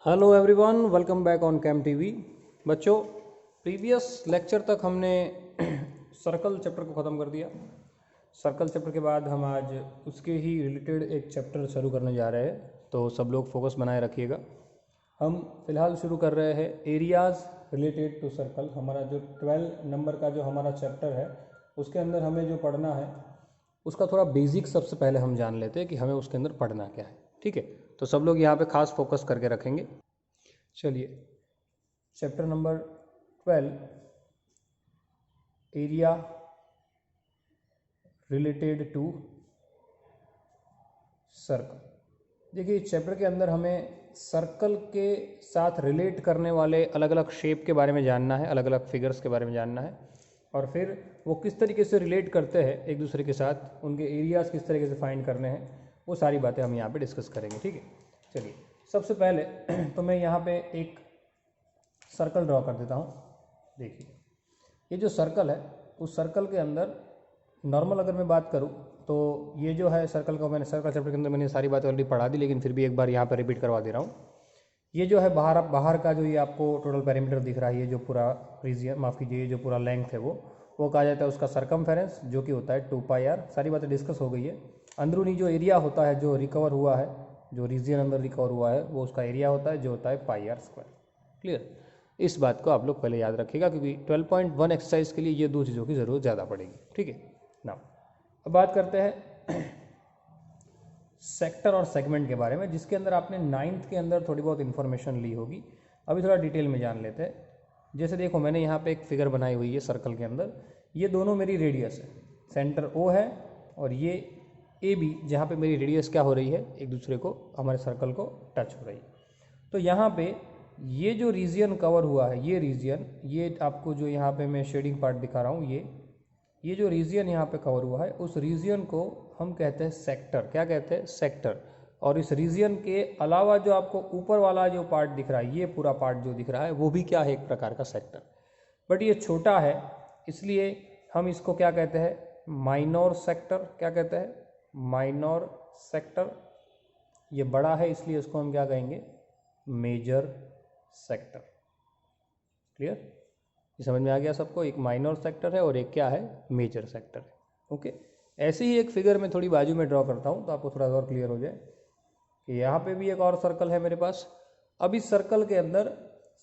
Hello everyone, welcome back on cam TV. बच्चों, previous lecture तक हमने सर्कल चैप्टर को ख़त्म कर दिया। सर्कल चैप्टर के बाद हम आज उसके ही रिलेटेड एक चैप्टर शुरू करने जा रहे हैं, तो सब लोग फोकस बनाए रखिएगा। हम फिलहाल शुरू कर रहे हैं एरियाज़ रिलेटेड टू सर्कल। हमारा जो 12 नंबर का जो हमारा चैप्टर है उसके अंदर हमें जो पढ़ना है उसका थोड़ा बेसिक सबसे पहले हम जान लेते हैं कि हमें उसके अंदर पढ़ना क्या है। ठीक है, तो सब लोग यहाँ पे खास फोकस करके रखेंगे। चलिए, chapter number 12, area related to circle. देखिए, इस चैप्टर के अंदर हमें सर्कल के साथ रिलेट करने वाले अलग अलग शेप के बारे में जानना है, अलग अलग फिगर्स के बारे में जानना है, और फिर वो किस तरीके से रिलेट करते हैं एक दूसरे के साथ, उनके एरियाज़ किस तरीके से फाइंड करने हैं, वो सारी बातें हम यहाँ पे डिस्कस करेंगे। ठीक है, चलिए सबसे पहले तो मैं यहाँ पे एक सर्कल ड्रॉ कर देता हूँ। देखिए, ये जो सर्कल है उस सर्कल के अंदर नॉर्मल अगर मैं बात करूँ तो ये जो है सर्कल का, मैंने सर्कल चैप्टर के अंदर मैंने सारी बातें ऑलरेडी पढ़ा दी, लेकिन फिर भी एक बार यहाँ पर रिपीट करवा दे रहा हूँ। ये जो है बाहर का जो ये आपको टोटल पेरीमीटर दिख रहा है, ये जो पूरा रीजियन, माफ़ कीजिए, ये जो पूरा लेंथ है वो कहा जाता है उसका सर्कमफेरेंस, जो कि होता है 2πr। सारी बातें डिस्कस हो गई है। अंदरूनी जो एरिया होता है, जो रिकवर हुआ है, जो रीजियन अंदर रिकवर हुआ है, वो उसका एरिया होता है, जो होता है πr²। क्लियर? इस बात को आप लोग पहले याद रखिएगा, क्योंकि 12.1 एक्सरसाइज के लिए ये दो चीज़ों की ज़रूरत ज़्यादा पड़ेगी। ठीक है ना। अब बात करते हैं सेक्टर और सेगमेंट के बारे में, जिसके अंदर आपने 9th के अंदर थोड़ी बहुत इन्फॉर्मेशन ली होगी। अभी थोड़ा डिटेल में जान लेते हैं। जैसे देखो, मैंने यहाँ पे एक फिगर बनाई हुई है सर्कल के अंदर। ये दोनों मेरी रेडियस है, सेंटर O है और ये AB, जहाँ पे मेरी रेडियस क्या हो रही है, एक दूसरे को, हमारे सर्कल को टच हो रही है। तो यहाँ पे ये जो रीजियन कवर हुआ है, ये रीजियन, ये आपको जो यहाँ पे मैं शेडिंग पार्ट दिखा रहा हूँ, ये जो रीजियन यहाँ पे कवर हुआ है, उस रीजियन को हम कहते हैं सेक्टर। क्या कहते हैं? सेक्टर। और इस रीजियन के अलावा जो आपको ऊपर वाला जो पार्ट दिख रहा है, ये पूरा पार्ट जो दिख रहा है, वो भी क्या है? एक प्रकार का सेक्टर। बट ये छोटा है, इसलिए हम इसको क्या कहते हैं? Minor sector. क्या कहते हैं? Minor sector. ये बड़ा है, इसलिए इसको हम क्या कहेंगे? Major sector. क्लियर? ये समझ में आ गया सबको? एक माइनर सेक्टर है और एक क्या है? मेजर सेक्टर है। ओके, ऐसे ही एक फिगर में थोड़ी बाजू में ड्रॉ करता हूँ, तो आपको थोड़ा और क्लियर हो जाए कि यहाँ पे भी एक और सर्कल है मेरे पास। अब इस सर्कल के अंदर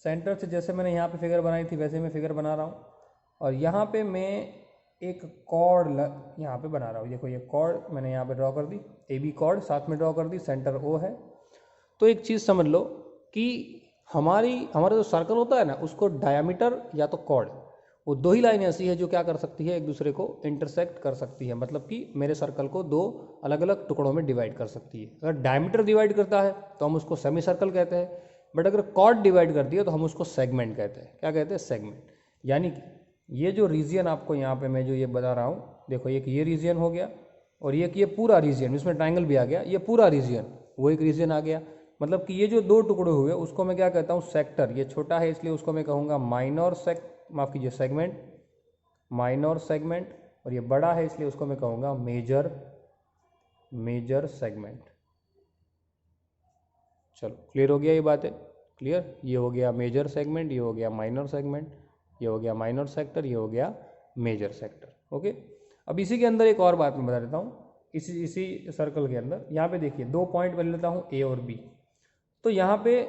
सेंटर से, जैसे मैंने यहाँ पे फिगर बनाई थी वैसे मैं फिगर बना रहा हूँ, और यहाँ पे मैं एक कॉर्ड यहाँ पे बना रहा हूँ। देखो, ये कॉर्ड मैंने यहाँ पे ड्रॉ कर दी, AB कॉर्ड साथ में ड्रॉ कर दी, सेंटर O है। तो एक चीज़ समझ लो कि हमारा जो सर्कल होता है ना, उसको डायामीटर या तो कॉर्ड, वो दो ही लाइन ऐसी है जो क्या कर सकती है? एक दूसरे को इंटरसेक्ट कर सकती है। मतलब कि मेरे सर्कल को दो अलग अलग टुकड़ों में डिवाइड कर सकती है। अगर डायमीटर डिवाइड करता है तो हम उसको सेमी सर्कल कहते हैं, बट अगर कॉर्ड डिवाइड करती है तो हम उसको सेगमेंट कहते हैं। क्या कहते हैं? सेगमेंट। यानी कि ये जो रीजियन आपको यहाँ पे मैं जो ये बता रहा हूँ, देखो, एक ये रीजियन हो गया, और ये पूरा रीजियन, इसमें ट्राइंगल भी आ गया, ये पूरा रीजियन, वो एक रीजियन आ गया। मतलब कि ये जो दो टुकड़े हुए उसको मैं क्या कहता हूँ? सेक्टर। ये छोटा है इसलिए उसको मैं कहूँगा माइनर माफ़ कीजिए, सेगमेंट, माइनर सेगमेंट। और ये बड़ा है इसलिए उसको मैं कहूँगा मेजर सेगमेंट। चलो, क्लियर हो गया ये बातें? क्लियर? ये हो गया मेजर सेगमेंट, ये हो गया माइनर सेगमेंट, ये हो गया माइनर सेक्टर, ये हो गया मेजर सेक्टर। ओके, अब इसी के अंदर एक और बात मैं बता देता हूँ। इसी सर्कल के अंदर यहाँ पे देखिए, 2 पॉइंट बन लेता हूँ, A और B। तो यहाँ पे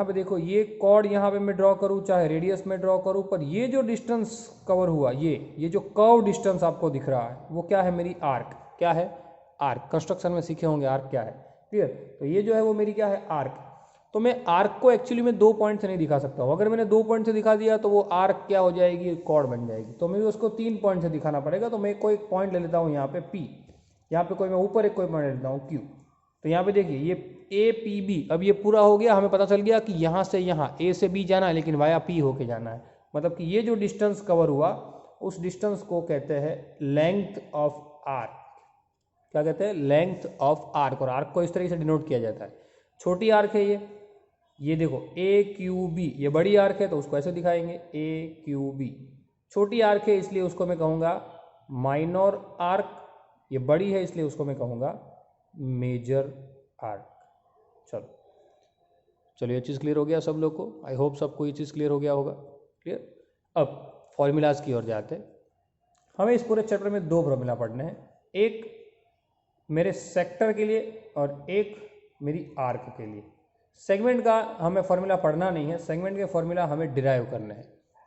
देखो, ये कॉर्ड यहाँ पे मैं ड्रॉ करूँ, चाहे रेडियस में ड्रॉ करूँ, पर ये जो डिस्टेंस कवर हुआ, ये जो कर्व डिस्टेंस आपको दिख रहा है, वो क्या है? मेरी आर्क। क्या है? आर्क। कंस्ट्रक्शन में सीखे होंगे आर्क क्या है। क्लियर? तो ये जो है वो मेरी क्या है? आर्क। तो मैं आर्क को एक्चुअली में 2 पॉइंट से नहीं दिखा सकता हूँ। अगर मैंने 2 पॉइंट से दिखा दिया तो वो आर्क क्या हो जाएगी? कॉर्ड बन जाएगी। तो मुझे उसको 3 पॉइंट से दिखाना पड़ेगा। तो मैं कोई पॉइंट ले लेता हूँ यहाँ पे P, यहाँ पे कोई मैं ऊपर एक कोई पॉइंट ले लेता हूँ Q। तो यहाँ पे देखिए, ये APB, अब ये पूरा हो गया। हमें पता चल गया कि यहाँ से यहाँ A से B जाना है, लेकिन वाया P होके जाना है। मतलब कि ये जो डिस्टेंस कवर हुआ, उस डिस्टेंस को कहते हैं लेंथ ऑफ आर्क। क्या कहते हैं? Length of arc. और आर्क को इस तरीके से डिनोट किया जाता है। छोटी आर्क है ये देखो AQB, ये बड़ी आर्क है तो उसको ऐसे दिखाएंगे AQB। छोटी आर्क है इसलिए उसको मैं कहूँगा माइनर आर्क, ये बड़ी है इसलिए उसको मैं कहूँगा मेजर आर्क। चलो ये चीज़ क्लियर हो गया सब लोग को, आई होप सबको ये चीज़ क्लियर हो गया होगा। क्लियर। अब फॉर्मूलाज की ओर जाते हैं। हमें इस पूरे चैप्टर में दो फॉर्मूला पढ़ने हैं, एक मेरे सेक्टर के लिए और एक मेरी आर्क के लिए। सेगमेंट का हमें फॉर्मूला पढ़ना नहीं है, सेगमेंट के फॉर्मूला हमें डिराइव करने हैं।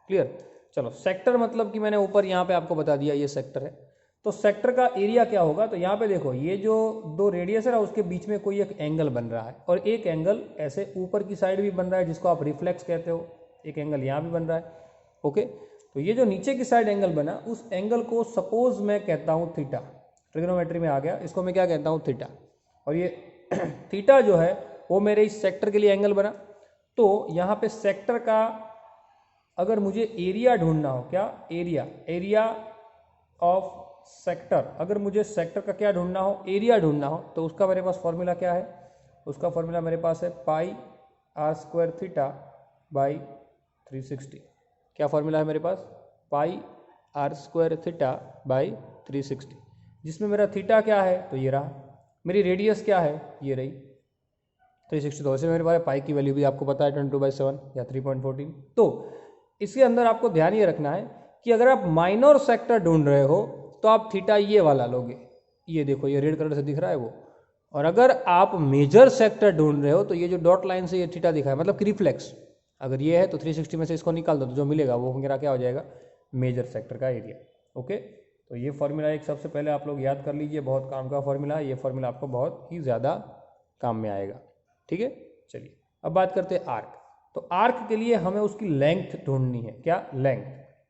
क्लियर। चलो सेक्टर मतलब कि मैंने ऊपर यहाँ पे आपको बता दिया ये सेक्टर है, तो सेक्टर का एरिया क्या होगा, तो यहाँ पे देखो ये जो दो रेडियस है ना उसके बीच में कोई एक एंगल बन रहा है, और एक एंगल ऐसे ऊपर की साइड भी बन रहा है जिसको आप रिफ्लेक्स कहते हो, एक एंगल यहाँ भी बन रहा है। ओके, तो ये जो नीचे की साइड एंगल बना उस एंगल को सपोज मैं कहता हूँ थीटा, ट्रिग्नोमेट्री में आ गया, इसको मैं क्या कहता हूँ थीटा, और ये थीटा जो है वो मेरे इस सेक्टर के लिए एंगल बना। तो यहाँ पे सेक्टर का अगर मुझे एरिया ढूंढना हो, क्या एरिया ऑफ सेक्टर, अगर मुझे सेक्टर का क्या ढूंढना हो, एरिया ढूंढना हो, तो उसका मेरे पास फॉर्मूला क्या है, उसका फॉर्मूला मेरे पास है pi r square theta by 360। क्या फॉर्मूला है मेरे पास, पाई आर स्क्वायर थीटा बाई 360, जिसमें मेरा थीटा क्या है, तो ये रहा, मेरी रेडियस क्या है, ये रही 360। तो वैसे मेरे पास पाई की वैल्यू भी आपको पता है 22/7 या 3.14। तो इसके अंदर आपको ध्यान ये रखना है कि अगर आप माइनर सेक्टर ढूंढ रहे हो तो आप थीटा ये वाला लोगे, ये देखो ये रेड कलर से दिख रहा है वो, और अगर आप मेजर सेक्टर ढूंढ रहे हो तो ये जो डॉट लाइन से ये थीटा दिखा है मतलब कि रिफ्लेक्स, अगर ये है तो 360 में से इसको निकाल दो तो जो मिलेगा वो मेरा क्या हो जाएगा, मेजर सेक्टर का एरिया। ओके, तो ये फॉर्मूला एक सबसे पहले आप लोग याद कर लीजिए, बहुत काम का फॉर्मूला है, ये फॉर्मूला आपको बहुत ही ज़्यादा काम में आएगा। ठीक है, चलिए अब बात करते हैं आर्क। तो आर्क के लिए हमें उसकी लेंथ ढूंढनी है, क्या लेंथ,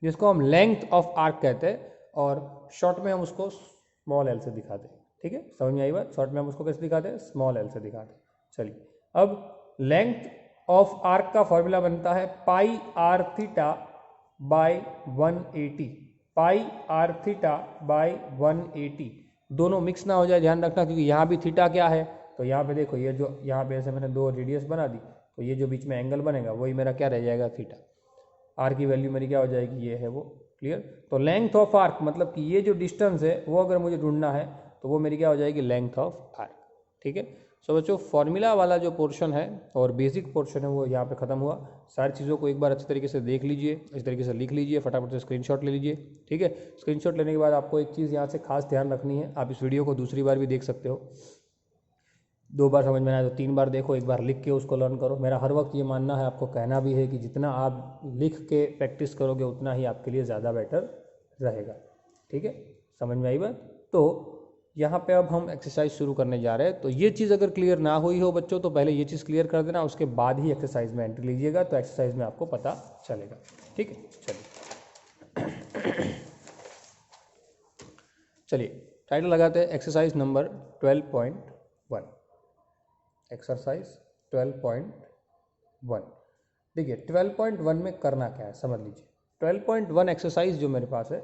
जिसको हम लेंथ ऑफ आर्क कहते हैं, और शॉर्ट में हम उसको स्मॉल एल से दिखाते हैं। ठीक है, समझ में आई बात, शॉर्ट में हम उसको कैसे दिखाते हैं, स्मॉल एल से दिखाते हैं। चलिए अब लेंथ ऑफ आर्क का फॉर्मूला बनता है pi r theta by 180, pi r theta by 180, दोनों मिक्स ना हो जाए, ध्यान रखना, क्योंकि यहाँ भी थीटा क्या है, तो यहाँ पे देखो ये जो यहाँ पे ऐसे मैंने दो रेडियस बना दी, तो ये जो बीच में एंगल बनेगा वही मेरा क्या रह जाएगा, थीटा। आर की वैल्यू मेरी क्या हो जाएगी, ये है वो। क्लियर। तो लेंथ ऑफ आर्क मतलब कि ये जो डिस्टेंस है वो अगर मुझे ढूंढना है तो वो मेरी क्या हो जाएगी, लेंथ ऑफ आर्क। ठीक है, सो बच्चों फॉर्मूला वाला जो पोर्शन है और बेसिक पोर्शन है वो यहाँ पे ख़त्म हुआ। सारी चीज़ों को एक बार अच्छे तरीके से देख लीजिए, इस तरीके से लिख लीजिए, फटाफट से स्क्रीनशॉट ले लीजिए। ठीक है, स्क्रीनशॉट लेने के बाद आपको एक चीज़ यहाँ से खास ध्यान रखनी है, आप इस वीडियो को दूसरी बार भी देख सकते हो, 2 बार समझ में आया तो 3 बार देखो, एक बार लिख के उसको लर्न करो। मेरा हर वक्त ये मानना है, आपको कहना भी है कि जितना आप लिख के प्रैक्टिस करोगे उतना ही आपके लिए ज़्यादा बेटर रहेगा। ठीक है, समझ में आई बात। तो यहाँ पे अब हम एक्सरसाइज शुरू करने जा रहे हैं, तो ये चीज़ अगर क्लियर ना हुई हो बच्चों तो पहले ये चीज़ क्लियर कर देना, उसके बाद ही एक्सरसाइज में एंट्री लीजिएगा, तो एक्सरसाइज में आपको पता चलेगा। ठीक है, चलिए टाइटल लगाते हैं, एक्सरसाइज नंबर 12.1, एक्सरसाइज 12.1। देखिए 12.1 में करना क्या है समझ लीजिए। 12.1 एक्सरसाइज जो मेरे पास है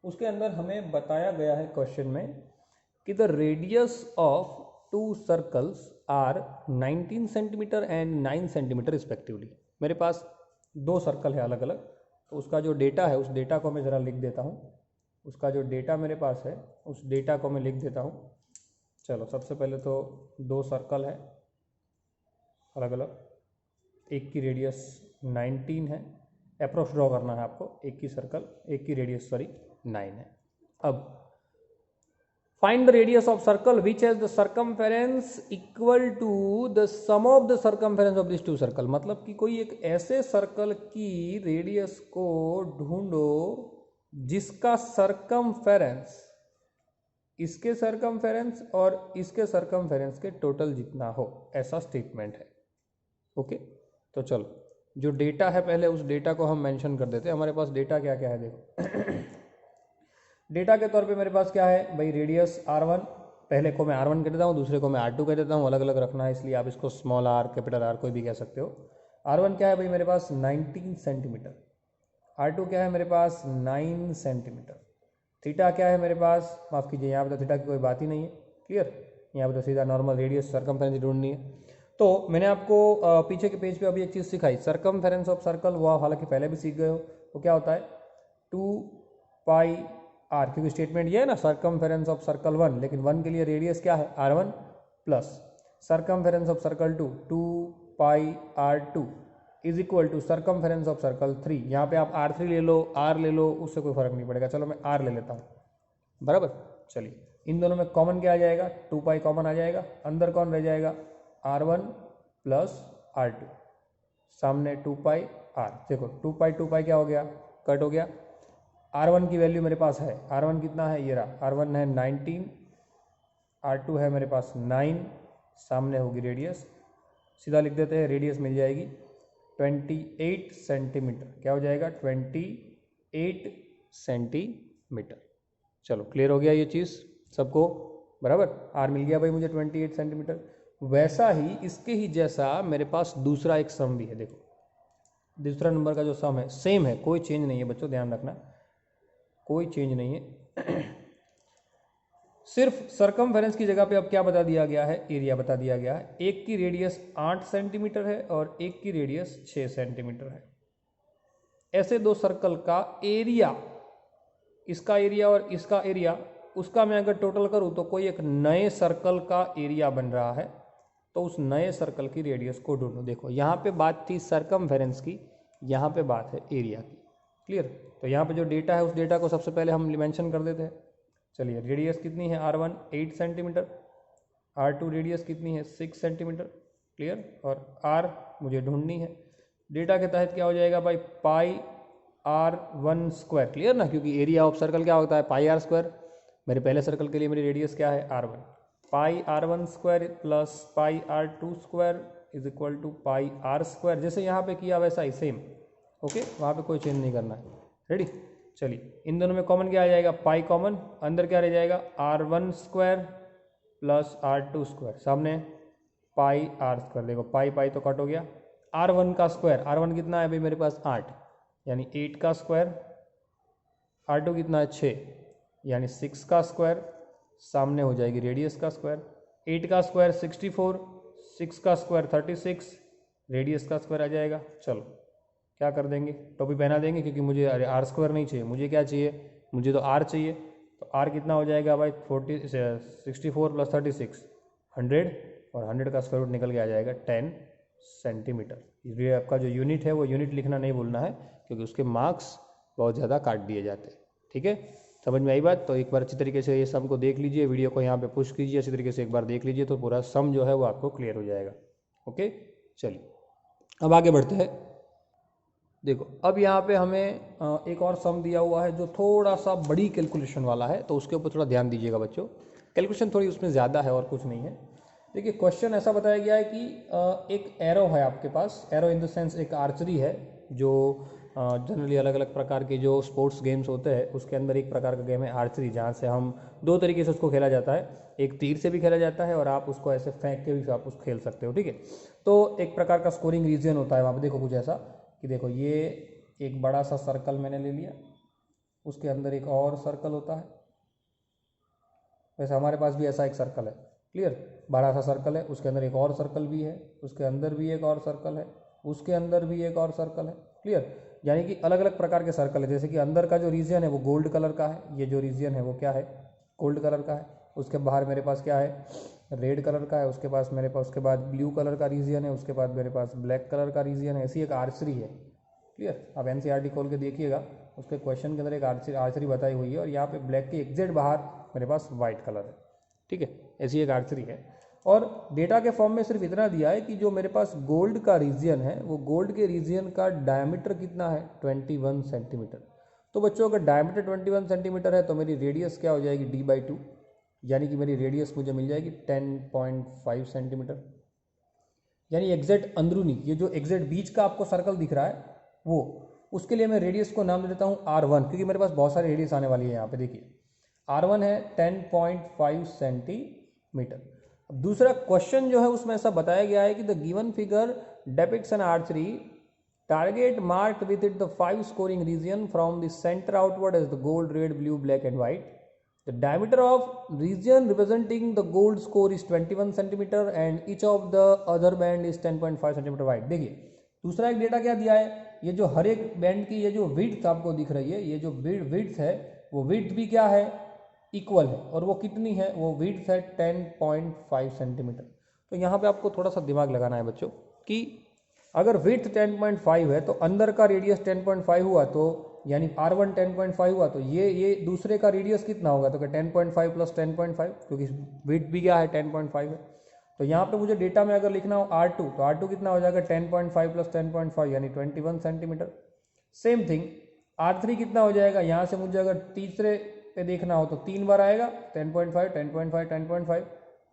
उसके अंदर हमें बताया गया है क्वेश्चन में कि the radius of 2 circles are 19 centimeter and 9 centimeter respectively. मेरे पास 2 सर्कल है अलग अलग, तो उसका जो डेटा है उस डेटा को मैं ज़रा लिख देता हूँ। उसका जो डेटा मेरे पास है उस डेटा को मैं लिख देता हूँ। चलो सबसे पहले तो 2 सर्कल है अलग अलग, एक की रेडियस 19 है, अप्रोच ड्रॉ करना है आपको, एक की रेडियस 9 है। अब find the radius of circle which has the circumference equal to the sum of the circumference of this 2 circle. मतलब कि कोई एक ऐसे सर्कल की रेडियस को ढूंढो जिसका सर्कमफेरेंस इसके सर्कमफेरेंस और इसके सर्कमफेरेंस के टोटल जितना हो, ऐसा स्टेटमेंट है। ओके, तो चलो जो डेटा है पहले उस डेटा को हम मेंशन कर देते हैं। हमारे पास डेटा क्या क्या है देखो। डेटा के तौर पे मेरे पास क्या है भाई, रेडियस r1, पहले को मैं r1 कह देता हूँ, दूसरे को मैं r2 कह देता हूँ, अलग अलग रखना है इसलिए आप इसको स्मॉल r कैपिटल R कोई भी कह सकते हो। r1 क्या है भाई मेरे पास 19 सेंटीमीटर, r2 क्या है मेरे पास 9 सेंटीमीटर, थीटा क्या है मेरे पास, माफ़ कीजिए यहाँ पे तो थीटा की कोई बात ही नहीं है। क्लियर, यहाँ पे तो सीधा नॉर्मल रेडियस सर्कमफेरेंस ढूंढनी है। तो मैंने आपको पीछे के पेज पे अभी एक चीज़ सिखाई, सर्कमफेरेंस ऑफ सर्कल, वो हालांकि पहले भी सीख गए हो। वो क्या होता है 2 पाई आर, क्योंकि स्टेटमेंट ये है ना सर्कमफेरेंस ऑफ सर्कल 1, लेकिन 1 के लिए रेडियस क्या है r1 plus circumference of circle 2 2 pi R2 is equal to circumference of circle 3। यहाँ पे आप R3 ले लो, R ले लो, उससे कोई फर्क नहीं पड़ेगा। चलो मैं R ले लेता हूँ, बराबर। चलिए इन दोनों में कॉमन क्या आ जाएगा, 2 पाई कॉमन आ जाएगा। अंदर कौन रह जाएगा, R1 प्लस R2, सामने 2 पाई R। देखो 2 पाई क्या हो गया, कट हो गया। R1 की वैल्यू मेरे पास है, R1 कितना है, ये रहा, R1 है 19, R2 है मेरे पास 9, सामने होगी रेडियस, सीधा लिख देते हैं, रेडियस मिल जाएगी 28 सेंटीमीटर। क्या हो जाएगा, 28 सेंटीमीटर। चलो क्लियर हो गया ये चीज़ सबको, बराबर। आर मिल गया भाई मुझे 28 सेंटीमीटर। वैसा ही इसके ही जैसा मेरे पास दूसरा एक सम भी है। देखो दूसरा नंबर का जो सम है सेम है, कोई चेंज नहीं है बच्चों, ध्यान रखना कोई चेंज नहीं है। सिर्फ सरकमफेरेंस की जगह पे अब क्या बता दिया गया है, एरिया बता दिया गया है। एक की रेडियस 8 सेंटीमीटर है और एक की रेडियस 6 सेंटीमीटर है। ऐसे दो सर्कल का एरिया, इसका एरिया और इसका एरिया, उसका मैं अगर टोटल करूं तो कोई एक नए सर्कल का एरिया बन रहा है। तो उस नए सर्कल की रेडियस को ढूंढो। देखो यहाँ पे बात थी सरकमफेरेंस की, यहाँ पे बात है एरिया की। क्लियर। तो यहाँ पे जो डेटा है उस डेटा को सबसे पहले हम मेंशन कर देते हैं। चलिए रेडियस कितनी है, R1 8 सेंटीमीटर, R2 रेडियस कितनी है 6 सेंटीमीटर। क्लियर। और R मुझे ढूंढनी है। डेटा के तहत क्या हो जाएगा भाई, पाई R1 स्क्वायर। क्लियर ना, क्योंकि एरिया ऑफ सर्कल क्या होता है, पाई R स्क्वायर। मेरे पहले सर्कल के लिए मेरी रेडियस क्या है, R1। Pi R1 square plus pi R2 square is equal to pi R square. जैसे यहाँ पे किया वैसा ही सेम, ओके, वहाँ पे कोई चेंज नहीं करना है। रेडी। चलिए इन दोनों में कॉमन क्या आ जाएगा, पाई कॉमन, अंदर क्या रह जाएगा, R1 square plus R2 square, सामने पाई R स्क्वायर। देखो पाई पाई तो कट हो गया। R1 का स्क्वायर, R1 कितना है भाई मेरे पास 8, यानी 8 का स्क्वायर। R2 कितना है 6, यानी 6 का स्क्वायर, सामने हो जाएगी रेडियस का स्क्वायर। 8 का स्क्वायर 64, 6 का स्क्वायर 36, रेडियस का स्क्वायर आ जाएगा। चलो क्या कर देंगे, टोपी पहना देंगे, क्योंकि मुझे R स्क्वायर नहीं चाहिए, मुझे क्या चाहिए, मुझे तो R चाहिए। तो R कितना हो जाएगा भाई 64 प्लस 36 100, और 100 का स्क्वायर रूट निकल के आ जाएगा 10 सेंटीमीटर। ये आपका जो यूनिट है वो यूनिट लिखना नहीं भूलना है, क्योंकि उसके मार्क्स बहुत ज़्यादा काट दिए जाते हैं। ठीक है, समझ में आई बात। तो एक बार अच्छी तरीके से ये सम को देख लीजिए, वीडियो को यहाँ पे पुश कीजिए, अच्छी तरीके से एक बार देख लीजिए, तो पूरा सम जो है वो आपको क्लियर हो जाएगा। ओके चलिए अब आगे बढ़ते हैं। देखो अब यहाँ पे हमें एक और सम दिया हुआ है जो थोड़ा सा बड़ी कैलकुलेशन वाला है, तो उसके ऊपर थोड़ा ध्यान दीजिएगा बच्चों। कैलकुलेशन थोड़ी उसमें ज़्यादा है और कुछ नहीं है। देखिए क्वेश्चन ऐसा बताया गया है कि एक एरो है आपके पास, एरो इन द सेंस एक आर्चरी है, जो जनरली अलग अलग प्रकार के जो स्पोर्ट्स गेम्स होते हैं उसके अंदर एक प्रकार का गेम है आर्चरी, जहाँ से हम दो तरीके से उसको खेला जाता है। एक तीर से भी खेला जाता है और आप उसको ऐसे फेंक के भी आप उसको खेल सकते हो। ठीक है, तो एक प्रकार का स्कोरिंग रीजन होता है वहाँ पर। देखो कुछ ऐसा कि देखो ये एक बड़ा सा सर्कल मैंने ले लिया, उसके अंदर एक और सर्कल होता है। वैसे हमारे पास भी ऐसा एक सर्कल है। क्लियर, बड़ा सा सर्कल है, उसके अंदर एक और सर्कल भी है, उसके अंदर भी एक और सर्कल है, उसके अंदर भी एक और सर्कल है। क्लियर, यानी कि अलग अलग प्रकार के सर्कल है। जैसे कि अंदर का जो रीजन है वो गोल्ड कलर का है, ये जो रीजन है वो क्या है, गोल्ड कलर का है। उसके बाहर मेरे पास क्या है, रेड कलर का है। उसके पास मेरे पास, उसके बाद ब्लू कलर का रीजन है, उसके बाद मेरे पास ब्लैक कलर का रीजन है। ऐसी एक आर्चरी है। क्लियर, आप एनसीईआरटी खोल के देखिएगा, उसके क्वेश्चन के अंदर एक आर्चरी बताई हुई है, और यहाँ पे ब्लैक के एग्जैक्ट बाहर मेरे पास वाइट कलर है। ठीक है, ऐसी एक आर्चरी है। और डेटा के फॉर्म में सिर्फ इतना दिया है कि जो मेरे पास गोल्ड का रीजन है वो गोल्ड के रीजन का डायमीटर कितना है, 21 सेंटीमीटर। तो बच्चों अगर डायमीटर 21 सेंटीमीटर है तो मेरी रेडियस क्या हो जाएगी, d/2, यानी कि मेरी रेडियस मुझे मिल जाएगी 10.5 सेंटीमीटर। यानी एग्जैक्ट अंदरूनी, ये जो एग्जैक्ट बीच का आपको सर्कल दिख रहा है वो, उसके लिए मैं रेडियस को नाम दे देता हूँ R1, क्योंकि मेरे पास बहुत सारी रेडियस आने वाली है। यहाँ पे देखिए R1 है 10.5 सेंटीमीटर। अब दूसरा क्वेश्चन जो है उसमें ऐसा बताया गया है कि the given figure depicts an archery target marked with it the 5 scoring region from the centre outward as the gold, red, blue, black and white. The diameter of region representing the gold score is 21 cm and each of the other band is 10.5 cm wide. देखिए दूसरा एक data क्या दिया है, ये जो हर एक band की ये जो विड्थ आपको दिख रही है, ये जो विड्थ है वो विड्थ भी क्या है, इक्वल है, और वो कितनी है, वो विड्थ है 10.5 सेंटीमीटर. तो यहाँ पे आपको थोड़ा सा दिमाग लगाना है बच्चों कि अगर विड्थ 10.5 है तो अंदर का रेडियस 10.5 हुआ, तो यानी R1 10.5 हुआ, तो ये दूसरे का रेडियस कितना होगा, तो 10.5 प्लस 10.5, क्योंकि विड्थ भी क्या है 10.5 है। तो यहाँ पे मुझे डेटा में अगर लिखना हो R2, तो R2 कितना हो जाएगा 10.5 प्लस 10.5 यानी 21 सेंटीमीटर। सेम थिंग R3 कितना हो जाएगा, यहाँ से मुझे अगर तीसरे पे देखना हो तो 3 बार आएगा 10.5 10.5 10.5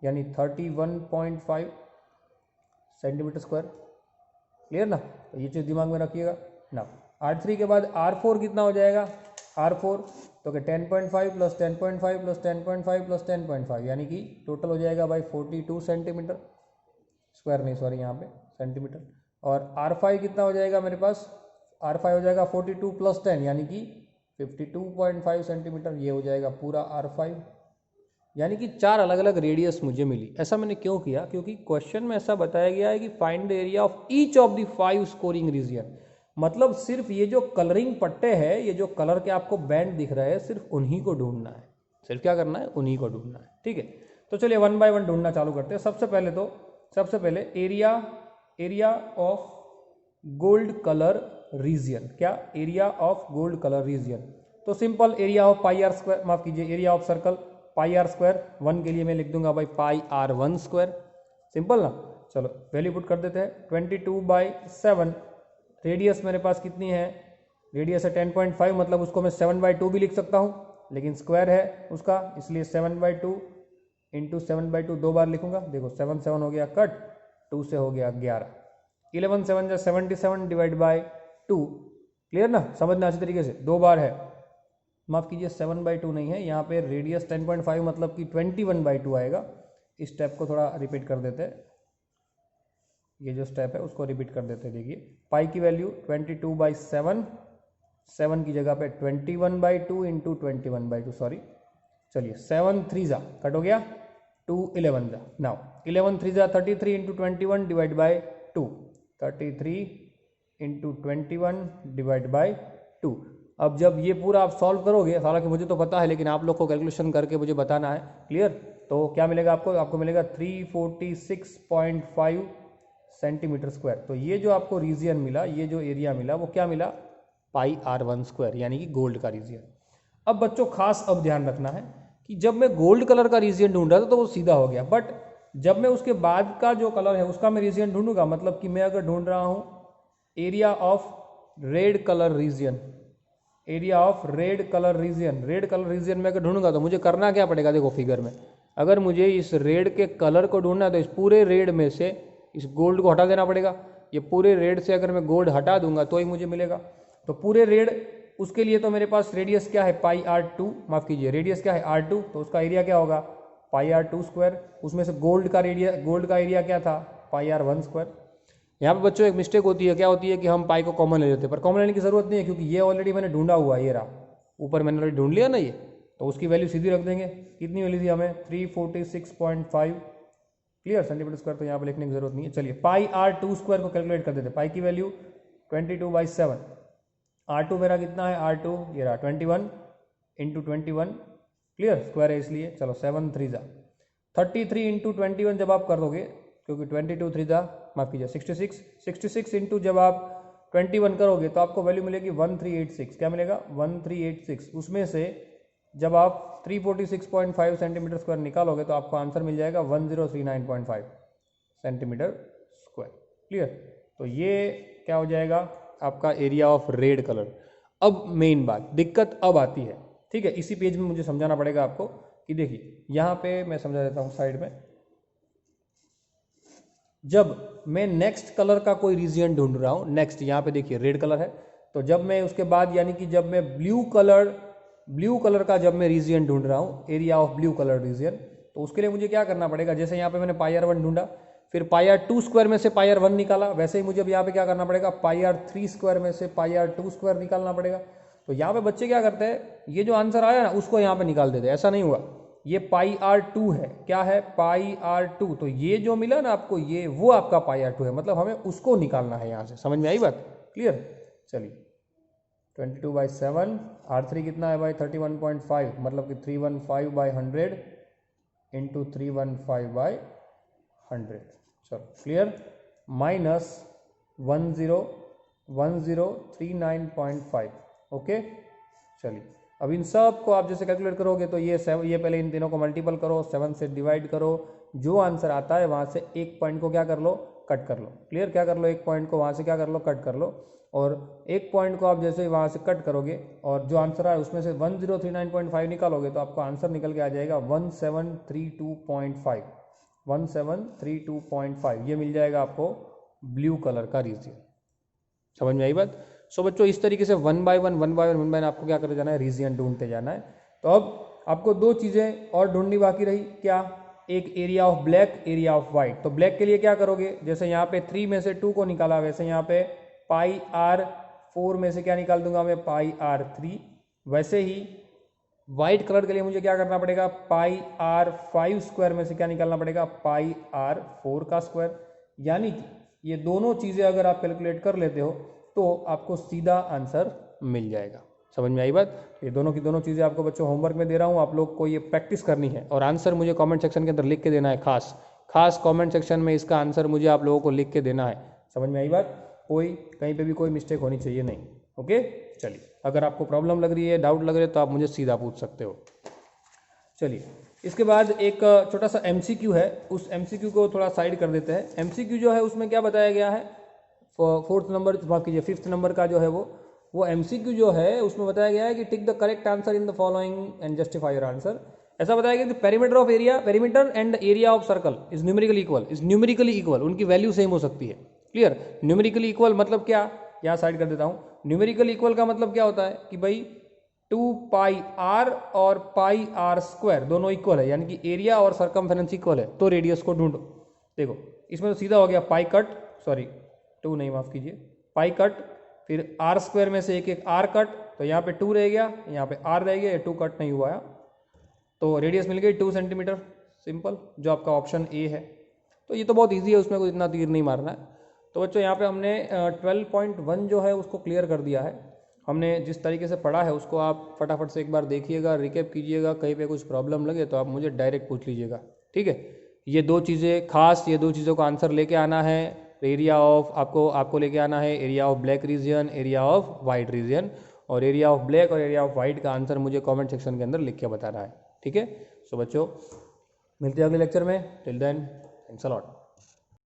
यानी 31.5 सेंटीमीटर स्क्वायर। क्लियर ना, तो ये चीज़ दिमाग में रखिएगा ना। R3 के बाद R4 कितना हो जाएगा, R4 तो 10.5 प्लस 10.5 प्लस 10.5 प्लस 10.5 यानी कि टोटल हो जाएगा भाई 42 सेंटीमीटर स्क्वायर, नहीं सॉरी यहाँ पे सेंटीमीटर। और R5 कितना हो जाएगा मेरे पास, R5 हो जाएगा 42 प्लस 10 यानी कि 52.5 सेंटीमीटर, ये हो जाएगा पूरा R5। यानी कि 4 अलग अलग रेडियस मुझे मिली। ऐसा मैंने क्यों किया, क्योंकि क्वेश्चन में ऐसा बताया गया है कि find the area of each of the 5 scoring region. मतलब सिर्फ ये जो कलरिंग पट्टे हैं, ये जो कलर के आपको बैंड दिख रहे हैं, सिर्फ उन्हीं को ढूंढना है। सिर्फ क्या करना है, उन्हीं को ढूंढना है। ठीक है, तो चलिए 1 बाय 1 ढूंढना चालू करते हैं। सबसे पहले area of gold colour region. क्या, area of gold colour region. तो simple area of pi r square, माफ कीजिए area of circle pi r square, 1 के लिए मैं लिख दूंगा भाई पाई आर 1 स्क्वायर। सिंपल ना, चलो वैल्यू पुट कर देते हैं। 22/7 रेडियस मेरे पास कितनी है, रेडियस है 10.5, मतलब उसको मैं 7/2 भी लिख सकता हूँ, लेकिन स्क्वायर है उसका, इसलिए 7/2 इंटू 7/2 2 बार लिखूंगा। देखो 7 7 हो गया कट, 2 से हो गया 11, 11 7 जा 77 डिवाइड बाई 2। क्लियर ना, समझना अच्छी तरीके से, 2 बार है, माफ कीजिए 7/2 नहीं है यहाँ पे, रेडियस 10.5 मतलब कि 21/2 आएगा। इस स्टेप को थोड़ा रिपीट कर देते हैं, ये जो स्टेप है उसको रिपीट कर देते हैं। देखिए पाई की वैल्यू 22/7, 7 की जगह पे 21/2 इंटू 21/2, सॉरी चलिए 7 3 जा कट हो गया, 2 11 जा, नाउ 11 3 जा 33 into 21 divide by 2, 33 into 21 divide by 2। अब जब ये पूरा आप सॉल्व करोगे, हालांकि मुझे तो पता है लेकिन आप लोग को कैलकुलेशन करके मुझे बताना है। क्लियर, तो क्या मिलेगा आपको मिलेगा 346.5 सेंटीमीटर स्क्वायर। तो ये जो आपको रीजियन मिला, ये जो एरिया मिला, वो क्या मिला, पाई आर 1 स्क्वायर, यानी कि गोल्ड का रीजियन। अब बच्चों खास अब ध्यान रखना है कि जब मैं गोल्ड कलर का रीजियन ढूंढ रहा था तो वो सीधा हो गया, बट जब मैं उसके बाद का जो कलर है उसका मैं रीजियन ढूंढूंगा, मतलब कि मैं अगर ढूंढ रहा हूँ area of red colour region, area of red colour region, red colour region में अगर ढूंढूंगा तो मुझे करना क्या पड़ेगा, देखो फिगर में, अगर मुझे इस रेड के कलर को ढूंढना है तो इस पूरे रेड में से इस गोल्ड को हटा देना पड़ेगा। ये पूरे रेड से अगर मैं गोल्ड हटा दूंगा तो ही मुझे मिलेगा। तो पूरे रेड, उसके लिए तो मेरे पास रेडियस क्या है पाई आर 2, माफ कीजिए रेडियस क्या है R2, तो उसका एरिया क्या होगा पाई आर 2 स्क्वायर। उसमें से गोल्ड का एरिया क्या था, पाई आर 1 स्क्वायर। यहाँ पे बच्चों एक मिस्टेक होती है, क्या होती है कि हम पाई को कॉमन ले लेते हैं, पर कॉमन लेने की जरूरत नहीं है, क्योंकि ये ऑलरेडी मैंने ढूंढा हुआ है, ये रहा ऊपर मैंने ऑलरेडी ढूंढ लिया ना ये, तो उसकी वैल्यू सीधी रख देंगे। कितनी मिली थी हमें, 346.5 क्लियर सेंटीमीटर स्क्वायर, तो यहाँ पे लिखने की जरूरत नहीं है। चलिए पाई आर 2 स्क्वायर को कैलकुलेट कर देते हैं। पाई की वैल्यू 22/7, R2 मेरा कितना है, R2 ये रहा 21 इंटू 21, क्लियर स्क्वायर है इसलिए, चलो 7 3 जा 33 इंटू 21 जब आप कर दोगे, क्योंकि 22 3 जा माफ कीजिए 66 इंटू जब आप 21 करोगे तो आपको वैल्यू मिलेगी 1386। क्या मिलेगा, 1386। उसमें से जब आप 346.5 सेंटीमीटर स्क्वायर निकालोगे तो आपको आंसर मिल जाएगा 1039.5 सेंटीमीटर स्क्वायर। क्लियर, तो ये क्या हो जाएगा आपका एरिया ऑफ रेड कलर। अब मेन बात, दिक्कत अब आती है, ठीक है, इसी पेज में मुझे समझाना पड़ेगा आपको कि देखिए यहाँ पे मैं समझा देता हूँ साइड में। जब मैं नेक्स्ट कलर का कोई रीजियन ढूंढ रहा हूँ, नेक्स्ट यहाँ पे देखिए रेड कलर है, तो जब मैं उसके बाद यानी कि जब मैं ब्लू कलर का जब मैं रीजियन ढूंढ रहा हूँ, area of blue colour region, तो उसके लिए मुझे क्या करना पड़ेगा, जैसे यहाँ पे मैंने पाई आर 1 ढूंढा, फिर पाई आर 2 स्क्वायर में से पाई आर 1 निकाला, वैसे ही मुझे अब यहाँ पे क्या करना पड़ेगा, पाई आर 3 स्क्वायर में से पाई आर 2 स्क्वायर निकालना पड़ेगा। तो यहाँ पे बच्चे क्या करते हैं, ये जो आंसर आया ना उसको यहाँ पे निकाल देते हैं, ऐसा नहीं हुआ, ये पाई आर 2 है, क्या है पाई आर 2, तो ये जो मिला ना आपको, ये वो आपका पाई आर 2 है, मतलब हमें उसको निकालना है यहाँ से। समझ में आई बात, क्लियर। चलिए 22/7, R3 कितना है भाई 31.5, मतलब कि 315/100 इंटू 315/100। चलो क्लियर, -101039.5। ओके चलिए, अब इन सब को आप जैसे कैलकुलेट करोगे तो ये पहले इन तीनों को मल्टीपल करो, 7 से डिवाइड करो, जो आंसर आता है वहाँ से एक पॉइंट को क्या कर लो, कट कर लो। क्लियर, क्या कर लो, एक पॉइंट को वहाँ से क्या कर लो, कट कर लो। और एक पॉइंट को आप जैसे वहाँ से कट करोगे और जो आंसर आए उसमें से 1039.5 निकालोगे तो आपका आंसर निकल के आ जाएगा 1732.5। 1732.5 ये मिल जाएगा आपको ब्लू कलर का रीजन। समझ में आई बात? सो बच्चों इस तरीके से वन बाय वन आपको क्या करते जाना है, रीजन ढूंढते जाना है। तो अब आपको दो चीज़ें और ढूंढनी बाकी रही, क्या, एक area of black, area of white. तो ब्लैक के लिए क्या करोगे, जैसे यहाँ पे 3 में से 2 को निकाला, वैसे यहाँ पे पाई आर 4 में से क्या निकाल दूंगा मैं, पाई आर 3। वैसे ही वाइट कलर के लिए मुझे क्या करना पड़ेगा, पाई आर 5 स्क्वायर में से क्या निकालना पड़ेगा, पाई आर 4 का स्क्वायर। यानी कि ये दोनों चीज़ें अगर आप कैलकुलेट कर लेते हो तो आपको सीधा आंसर मिल जाएगा। समझ में आई बात? ये दोनों की दोनों चीज़ें आपको बच्चों होमवर्क में दे रहा हूँ, आप लोग को ये प्रैक्टिस करनी है और आंसर मुझे कमेंट सेक्शन के अंदर लिख के देना है। खास कमेंट सेक्शन में इसका आंसर मुझे आप लोगों को लिख के देना है। समझ में आई बात? कोई कहीं पे भी कोई मिस्टेक होनी चाहिए नहीं। ओके चलिए, अगर आपको प्रॉब्लम लग रही है, डाउट लग रहे तो आप मुझे सीधा पूछ सकते हो। चलिए, इसके बाद एक छोटा सा MCQ है, उस MCQ को थोड़ा साइड कर देते हैं। MCQ जो है उसमें क्या बताया गया है, 4th नंबर, माफ कीजिए 5th नंबर का जो है वो MCQ जो है उसमें बताया गया है कि tick the correct answer in the following and justify your answer. ऐसा बताया गया कि perimeter and area of circle is numerically equal, उनकी वैल्यू सेम हो सकती है। क्लियर, न्यूमेरिकली इक्वल मतलब क्या, यहाँ साइड कर देता हूँ। न्यूमेरिकली इक्वल का मतलब क्या होता है कि भाई 2 पाई आर और पाई आर स्क्वायर दोनों इक्वल है, यानी कि एरिया और सरकमफेरेंस इक्वल है, तो रेडियस को ढूंढो। देखो इसमें तो सीधा हो गया, पाई कट, सॉरी 2 नहीं, माफ कीजिए, पाई कट, फिर आर स्क्वायर में से एक आर कट, तो यहाँ पे 2 रह गया, यहाँ पे आर रह गया, 2 कट नहीं हुआ है, तो रेडियस मिल गई 2 सेंटीमीटर। सिंपल, जो आपका ऑप्शन ए है। तो ये तो बहुत ईजी है, उसमें कोई इतना तीर नहीं मारना है। तो बच्चों यहाँ पे हमने 12.1 जो है उसको क्लियर कर दिया है। हमने जिस तरीके से पढ़ा है उसको आप फटाफट से एक बार देखिएगा, रिकैप कीजिएगा, कहीं पे कुछ प्रॉब्लम लगे तो आप मुझे डायरेक्ट पूछ लीजिएगा। ठीक है, ये दो चीज़ें खास, ये दो चीज़ों का आंसर लेके आना है। एरिया ऑफ आपको लेके आना है area of black region, area of white region, और एरिया ऑफ ब्लैक और एरिया ऑफ वाइट का आंसर मुझे कॉमेंट सेक्शन के अंदर लिख के बताना है। ठीक है, सो बच्चों मिलते हैं अगले लेक्चर में। Till then, thanks a lot.